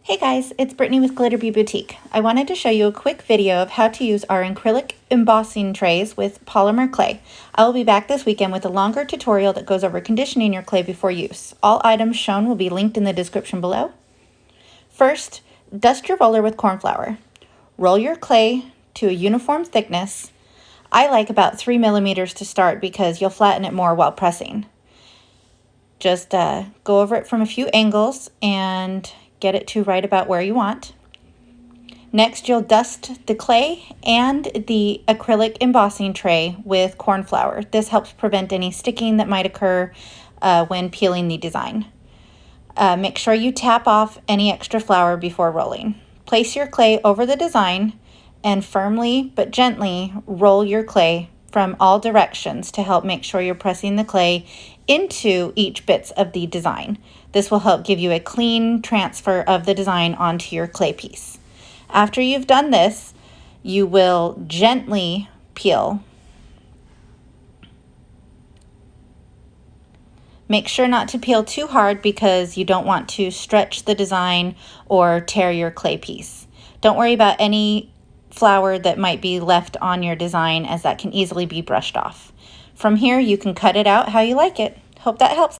Hey guys, it's Brittany with Glitter Bee Boutique. I wanted to show you a quick video of how to use our acrylic embossing trays with polymer clay. I will be back this weekend with a longer tutorial that goes over conditioning your clay before use. All items shown will be linked in the description below. First, dust your roller with corn flour. Roll your clay to a uniform thickness. I like about 3 millimeters to start because you'll flatten it more while pressing. Just go over it from a few angles and get it to right about where you want. Next, you'll dust the clay and the acrylic embossing tray with corn flour. This helps prevent any sticking that might occur when peeling the design. Make sure you tap off any extra flour before rolling. Place your clay over the design and firmly but gently roll your clay from all directions to help make sure you're pressing the clay into each bits of the design. This will help give you a clean transfer of the design onto your clay piece. After you've done this, you will gently peel. Make sure not to peel too hard because you don't want to stretch the design or tear your clay piece. Don't worry about any flour that might be left on your design, as that can easily be brushed off. From here, you can cut it out how you like it. Hope that helps.